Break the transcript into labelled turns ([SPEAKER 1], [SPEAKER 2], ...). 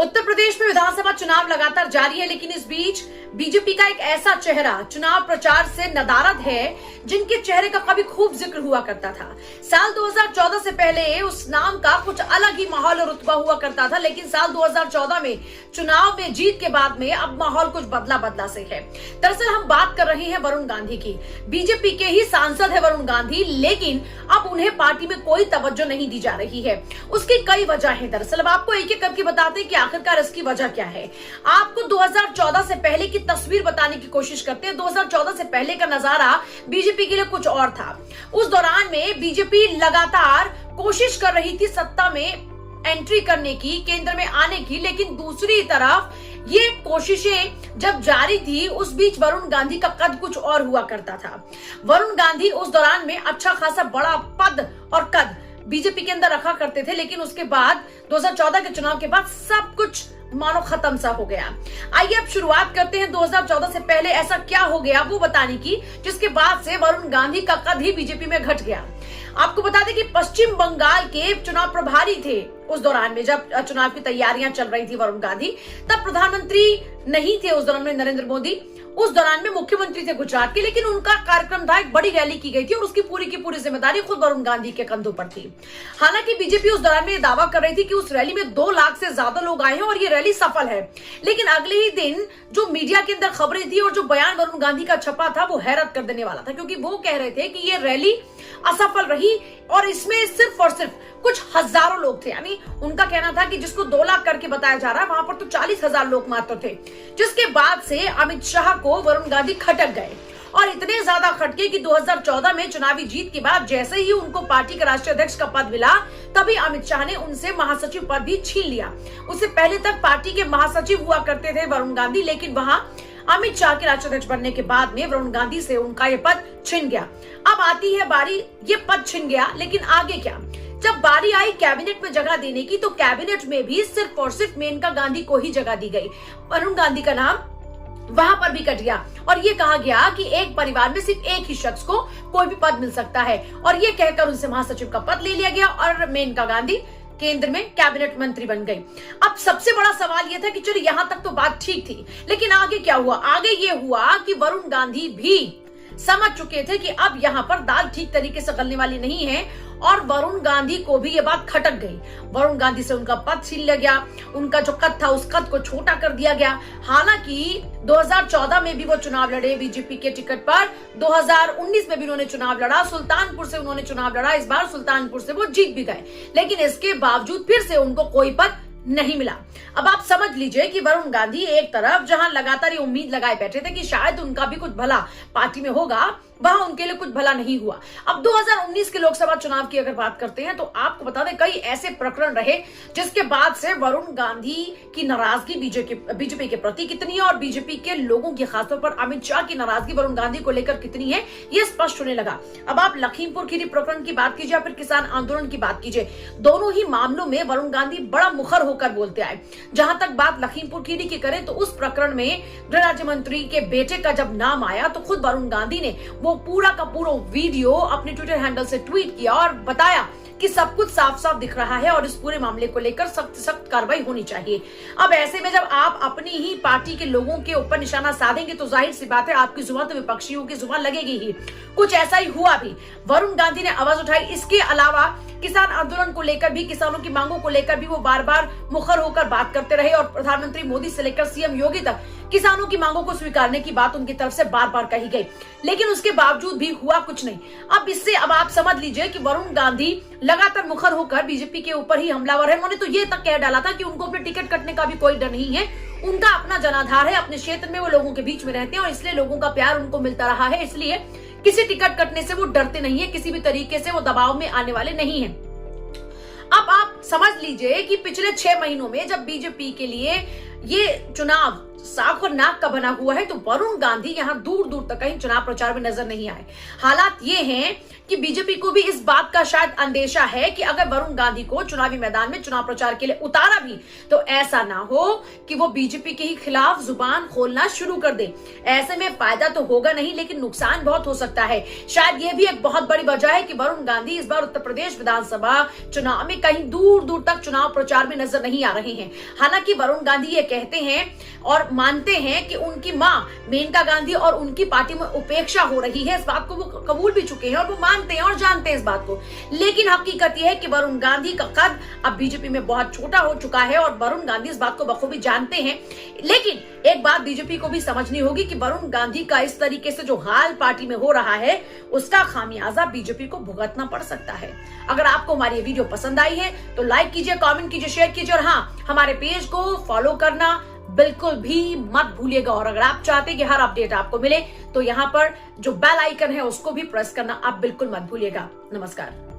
[SPEAKER 1] उत्तर प्रदेश में विधानसभा चुनाव लगातार जारी है, लेकिन इस बीच बीजेपी का एक ऐसा चेहरा चुनाव प्रचार से नदारद है जिनके चेहरे का कभी खूब जिक्र हुआ करता था। साल 2014 से पहले उस नाम का कुछ अलग ही माहौल और रुतबा हुआ करता था, लेकिन साल 2014 में चुनाव में जीत के बाद में अब माहौल कुछ बदला से है। दरअसल हम बात कर रहे हैं वरुण गांधी की। बीजेपी के ही सांसद है वरुण गांधी, लेकिन अब उन्हें पार्टी में कोई तवज्जो नहीं दी जा रही है। उसकी कई वजह है। दरअसल अब आपको एक एक करके बताते हैं कि आखिरकार इसकी वजह क्या है। आपको 2014 से पहले की तस्वीर बताने की कोशिश करते हैं। 2014 से पहले का नजारा बीजेपी के लिए कुछ और था। उस दौरान में बीजेपी लगातार कोशिश कर रही थी सत्ता में एंट्री करने की, केंद्र में आने की, लेकिन दूसरी तरफ ये कोशिशें जब जारी थी उस बीच वरुण गांधी का कद कुछ और हुआ करता था। वरुण गांधी उस दौरान में अच्छा खासा बड़ा पद और कद बीजेपी के अंदर रखा करते थे, लेकिन उसके बाद 2014 के चुनाव के बाद सब कुछ मानो खत्म सा हो गया। आइए अब शुरुआत करते हैं 2014 से पहले ऐसा क्या हो गया वो बताने की, जिसके बाद से वरुण गांधी का कद ही बीजेपी में घट गया। आपको बता दें कि पश्चिम बंगाल के चुनाव प्रभारी थे उस दौरान में, जब चुनाव की तैयारियां चल रही थी वरुण गांधी, तब प्रधानमंत्री नहीं थे उस दौरान में नरेंद्र मोदी। उस दौरान में मुख्यमंत्री थे गुजरात के, लेकिन उनका कार्यक्रम था, एक बड़ी रैली की गई थी और उसकी पूरी की पूरी जिम्मेदारी खुद वरुण गांधी के कंधों पर थी। हालांकि बीजेपी उस दौरान में दावा कर रही थी कि उस रैली में 2 लाख से ज्यादा लोग आए हैं और ये रैली सफल है, लेकिन अगले ही दिन जो मीडिया के अंदर खबरें थी और जो बयान वरुण गांधी का छपा था वो हैरत कर देने वाला था, क्योंकि वो कह रहे थे कि ये रैली असफल रही और इसमें सिर्फ और सिर्फ कुछ हजारों लोग थे। यानी उनका कहना था कि जिसको 2 लाख करके बताया जा रहा है वहां पर तो 40,000 लोग मात्र थे। जिसके बाद से अमित शाह को वरुण गांधी खटक गए और इतने ज्यादा खटके कि 2014 में चुनावी जीत के बाद जैसे ही उनको पार्टी के राष्ट्रीय अध्यक्ष का पद मिला, तभी अमित शाह ने उनसे महासचिव पद भी छीन लिया। उससे पहले तक पार्टी के महासचिव हुआ करते थे वरुण गांधी, लेकिन वहां अमित शाह के राष्ट्रीय अध्यक्ष बनने के बाद में वरुण गांधी से उनका ये पद छिन गया। अब आती है बारी, ये पद छिन गया, लेकिन आगे क्या? जब बारी आई कैबिनेट में जगह देने की, तो कैबिनेट में भी सिर्फ और सिर्फ मेनका गांधी को ही जगह दी गई। वरुण गांधी का नाम वहां पर भी कट गया और ये कहा गया कि एक परिवार में सिर्फ एक ही शख्स को कोई भी पद मिल सकता है, और ये कहकर उनसे महासचिव का पद ले लिया गया और मेनका गांधी केंद्र में कैबिनेट मंत्री बन गई। अब सबसे बड़ा सवाल यह था कि चलो यहां तक तो बात ठीक थी, लेकिन आगे क्या हुआ? आगे ये हुआ कि वरुण गांधी भी समझ चुके थे कि अब यहाँ पर दाल ठीक तरीके से गलने वाली नहीं है और वरुण गांधी को भी ये बात खटक गई। वरुण गांधी से उनका पद छीन लिया गया, उनका जो कद था उस कद को छोटा कर दिया गया। हालांकि 2014 में भी वो चुनाव लड़े बीजेपी के टिकट पर, 2019 में भी उन्होंने चुनाव लड़ा, सुल्तानपुर से उन्होंने चुनाव लड़ा, इस बार सुल्तानपुर से वो जीत भी गए, लेकिन इसके बावजूद फिर से उनको कोई पद नहीं मिला। अब आप समझ लीजिए कि वरुण गांधी एक तरफ जहां लगातार ये उम्मीद लगाए बैठे थे कि शायद उनका भी कुछ भला पार्टी में होगा, वहां उनके लिए कुछ भला नहीं हुआ। अब 2019 के लोकसभा चुनाव की अगर बात करते हैं तो आपको बता दें कई ऐसे प्रकरण रहे जिसके बाद से वरुण गांधी की नाराजगी बीजेपी के प्रति कितनी है और बीजेपी के लोगों की, खासतौर पर अमित शाह की नाराजगी वरुण गांधी को लेकर कितनी है, ये स्पष्ट होने लगा। अब आप लखीमपुर खीरी प्रकरण की बात कीजिए या फिर किसान आंदोलन की बात कीजिए, दोनों ही मामलों में वरुण गांधी बड़ा मुखर होकर बोलते आए। जहां तक बात लखीमपुर खीरी की करें तो उस प्रकरण में गृह राज्य मंत्री के बेटे का जब नाम आया तो खुद वरुण गांधी ने वो पूरा का पूरा वीडियो अपने ट्विटर हैंडल से ट्वीट किया और बताया कि सब कुछ साफ साफ दिख रहा है और इस पूरे मामले को लेकर सख्त कार्रवाई होनी चाहिए। अब ऐसे में जब आप अपनी ही पार्टी के लोगों के ऊपर निशाना साधेंगे तो जाहिर सी बात है आपकी जुबान तो विपक्षियों की जुबान लगेगी ही। कुछ ऐसा ही हुआ भी। वरुण गांधी ने आवाज उठाई। इसके अलावा किसान आंदोलन को लेकर भी, किसानों की मांगों को लेकर भी वो बार बार मुखर होकर बात करते रहे और प्रधानमंत्री मोदी से लेकर सीएम योगी तक किसानों की मांगों को स्वीकारने की बात उनकी तरफ से बार बार कही गई, लेकिन उसके बावजूद भी हुआ कुछ नहीं। अब इससे अब आप समझ लीजिए कि वरुण गांधी लगातार मुखर होकर बीजेपी के ऊपर ही हमलावर है। उन्होंने तो ये तक कह डाला था कि उनको अपने टिकट कटने का भी कोई डर नहीं है, उनका अपना जनाधार है, अपने क्षेत्र में वो लोगों के बीच में रहते हैं और इसलिए लोगों का प्यार उनको मिलता रहा है, इसलिए किसी टिकट कटने से वो डरते नहीं है, किसी भी तरीके से वो दबाव में आने वाले नहीं है। अब आप समझ लीजिए कि पिछले 6 महीनों में जब बीजेपी के लिए ये चुनाव साख और नाक का बना हुआ है, तो वरुण गांधी यहां दूर दूर तक कहीं चुनाव प्रचार में नजर नहीं आए। हालात ये हैं कि बीजेपी को भी इस बात का शायद अंदेशा है कि अगर वरुण गांधी को चुनावी मैदान में चुनाव प्रचार के लिए उतारा भी तो ऐसा ना हो कि वो बीजेपी के ही खिलाफ जुबान खोलना शुरू कर दे। ऐसे में फायदा तो होगा नहीं, लेकिन नुकसान बहुत हो सकता है। शायद ये भी एक बहुत बड़ी वजह है कि वरुण गांधी इस बार उत्तर प्रदेश विधानसभा चुनाव में कहीं दूर दूर तक चुनाव प्रचार में नजर नहीं आ रहे हैं। हालांकि वरुण गांधी ये कहते हैं और मानते हैं कि उनकी मां मेनका गांधी और उनकी पार्टी में उपेक्षा हो रही है, इस बात को वो कबूल भी चुके हैं और वो मानते हैं और जानते हैं इस बात को। लेकिन हकीकत यह है कि वरुण गांधी का कद अब बीजेपी में बहुत छोटा हो चुका है और वरुण गांधी इस बात को बखूबी जानते हैं। लेकिन एक बात बीजेपी को भी समझनी होगी कि वरुण गांधी का इस तरीके से जो हाल पार्टी में हो रहा है उसका खामियाजा बीजेपी को भुगतना पड़ सकता है। अगर आपको हमारी ये वीडियो पसंद आई है तो लाइक कीजिए, कमेंट कीजिए, शेयर कीजिए और हाँ, हमारे पेज को फॉलो करना बिल्कुल भी मत भूलिएगा। और अगर आप चाहते हैं कि हर अपडेट आपको मिले तो यहाँ पर जो बेल आइकन है उसको भी प्रेस करना आप बिल्कुल मत भूलिएगा। नमस्कार।